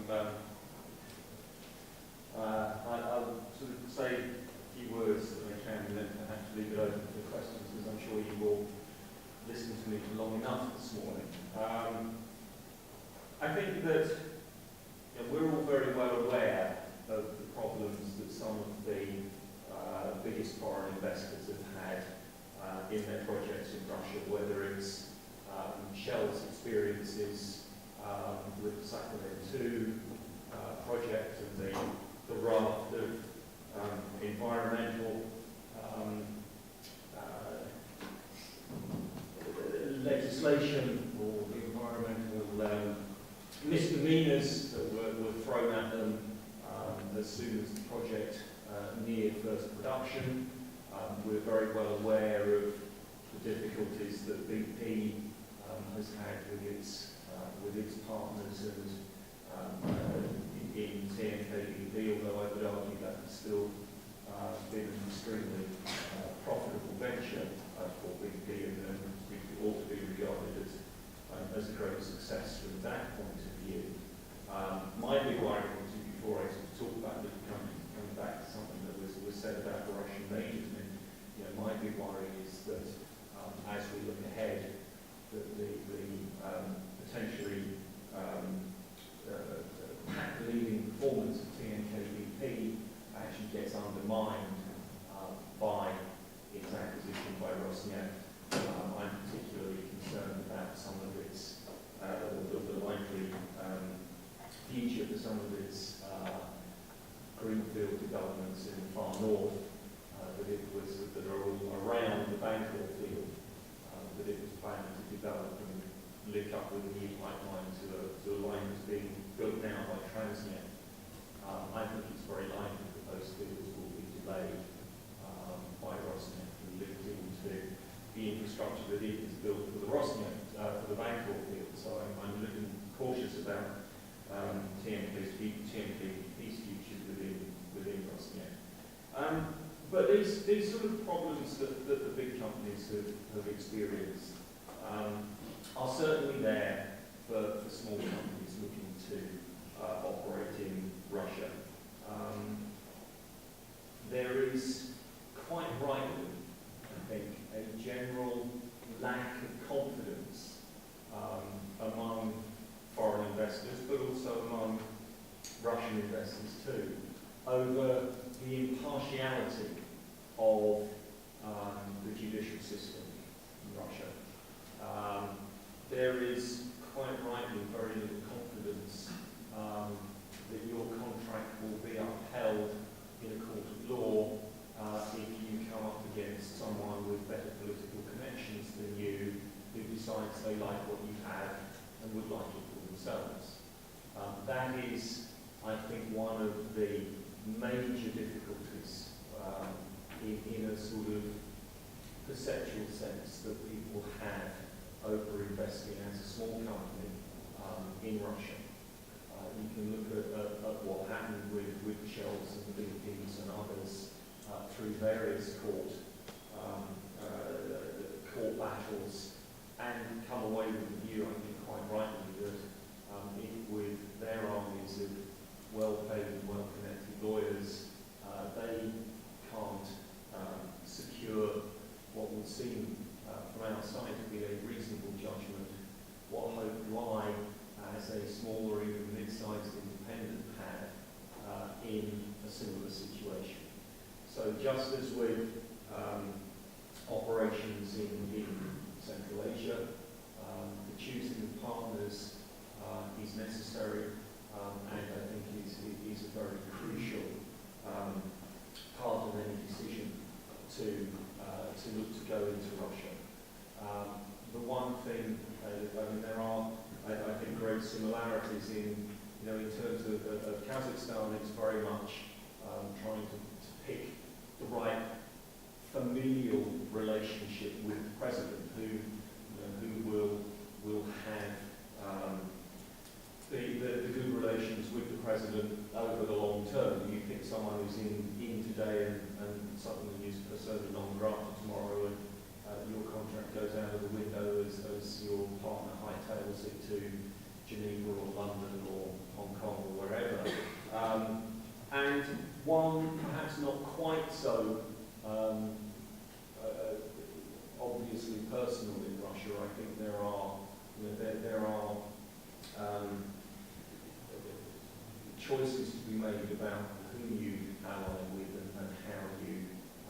I'll sort of say a few words that I can and then perhaps leave it open for questions, because I'm sure you will listen to me for long enough this morning. I think that we're all very well aware of the problems that some of the biggest foreign investors have had in their projects in Russia, whether it's Shell's experiences with the Sakhalin 2 project and the raft of environmental legislation or the environmental misdemeanors that were thrown at them as soon as the project neared first production. We're very well aware of the difficulties that BP has had with its partners and in TNK-BP, although I would argue that has still been an extremely profitable venture for BP, and it ought to be regarded as a great success from that point of view. My big worry, before I talk about the coming back to something that was said about the Russian majors, my big worry is that as we look ahead, that the potentially leading performance of TNK-BP actually gets undermined by its acquisition by Rosneft. I'm particularly concerned about some of its, the likely future for some of its greenfield developments in the far north that are all around the Bangor field that it was planning to develop and link up with a new pipeline to a line that's being built now by Transnet. I think it's very likely that those fields will be delayed by Rosneft and linked into the infrastructure that it is built for the Rosneft, for the Bangor field. So I'm looking cautious about TNP's future within Rosneft. But these sort of problems that the big companies have experienced are certainly there for small companies looking to operate in Russia. There is quite rightly, I think, a general lack of confidence among foreign investors, but also among Russian investors too, over the impartiality of the judicial system in Russia. There is quite rightly very little confidence that your contract will be upheld in a court of law if you come up against someone with better political connections than you, who decides they like what you have and would like it for themselves. That is, I think, one of the major difficulties in a sort of perceptual sense that people have over investing as a small company in Russia. You can look at what happened with Shells and the BPs and others through various court battles and come away with the view, I think quite rightly, that with their armies of well-paid and well-connected lawyers, they can't secure what would seem from outside to be a reasonable judgment. What hope do I, as a small or even mid-sized independent, have in a similar situation? So just as with operations in Central Asia, the choosing of partners is necessary and I think is a very crucial part of any decision to look to go into Russia. The one thing, there are, I think, great similarities in terms of Kazakhstan. It's very much trying to pick the right familial relationship with the president, who will have the good relations with the president over the long term. You pick someone who's in today and suddenly is a certain longer after tomorrow, and your contract goes out of the window as your partner hightails it to Geneva or London or Hong Kong or wherever. And one perhaps not quite so obviously personal in Russia. I think there are, choices to be made about who you ally with and how you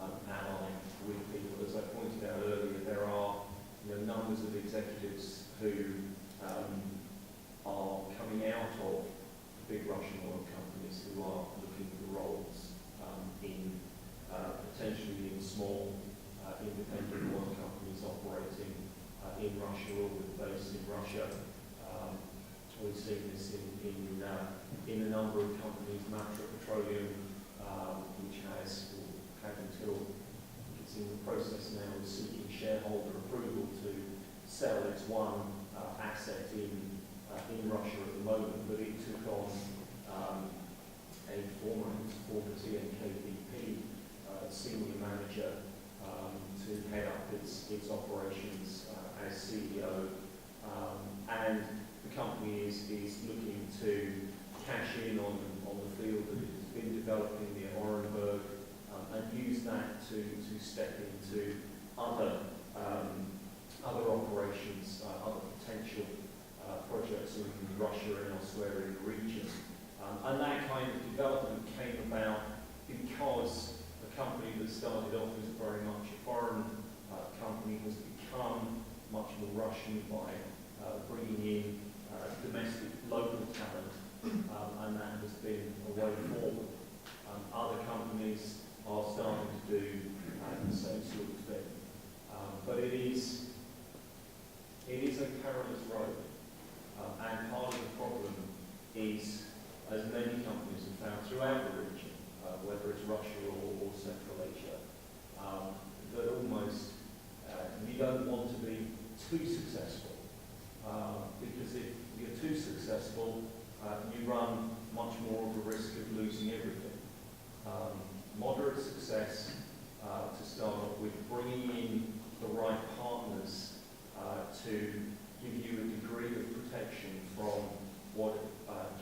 ally with people. As I pointed out earlier, there are numbers of executives who are coming out of big Russian oil companies who are looking for roles in potentially in small independent oil companies operating in Russia or with base in Russia. We've seen this in a number of companies. Matra Petroleum, which has, or had until it's in the process now of seeking shareholder approval to sell its one asset in Russia at the moment, but it took on a former TNK-BP senior manager to head up its operations as CEO, and the company is looking to cash in on the field that it's been developing near Orenburg, and use that to step into other operations, other potential projects in Russia and elsewhere in the region. And that kind of development came about because a company that started off as very much a foreign company has become much more Russian by bringing in domestic local talent, and that has been a way forward. Other companies are starting to do the same sort of thing. But it is a perilous road, and part of the problem is, as many companies have found throughout the region, whether it's Russia or Central Asia, that almost you don't want to be too successful, because if you're too successful, you run much more of a risk of losing everything. Moderate success to start off with, bringing in the right partners to give you a degree of protection from what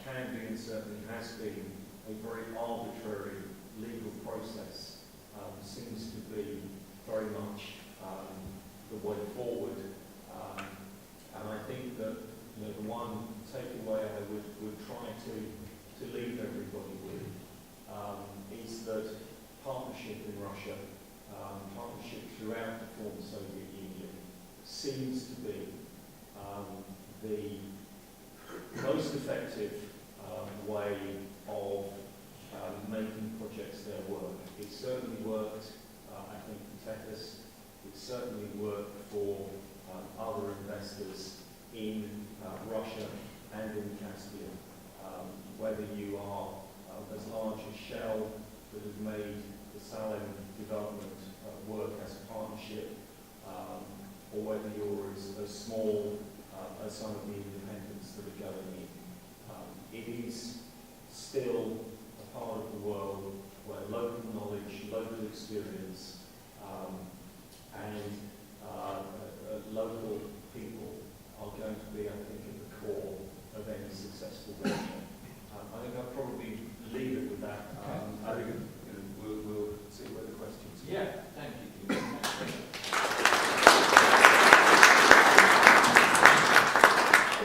can be and certainly has been a very arbitrary legal process, seems to be very much the way forward. And I think that the one takeaway I would try to leave everybody with is that partnership in Russia, partnership throughout the former Soviet Union, seems to be the most effective way of making projects there work. It certainly worked, I think, for Tethys. It certainly worked for other investors in Russia and in Caspian. Whether you are as large as Shell, that has made the Salem development work as a partnership, or whether you're as small as some of the independents that are going in. It is still a part of the world where local knowledge, local experience, and local people are going to be, I think, at the core of any successful venture. I think I'll probably leave it with that. I think we'll see where the questions go. Yeah, thank you.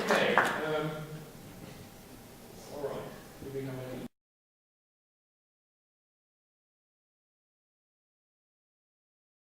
Okay.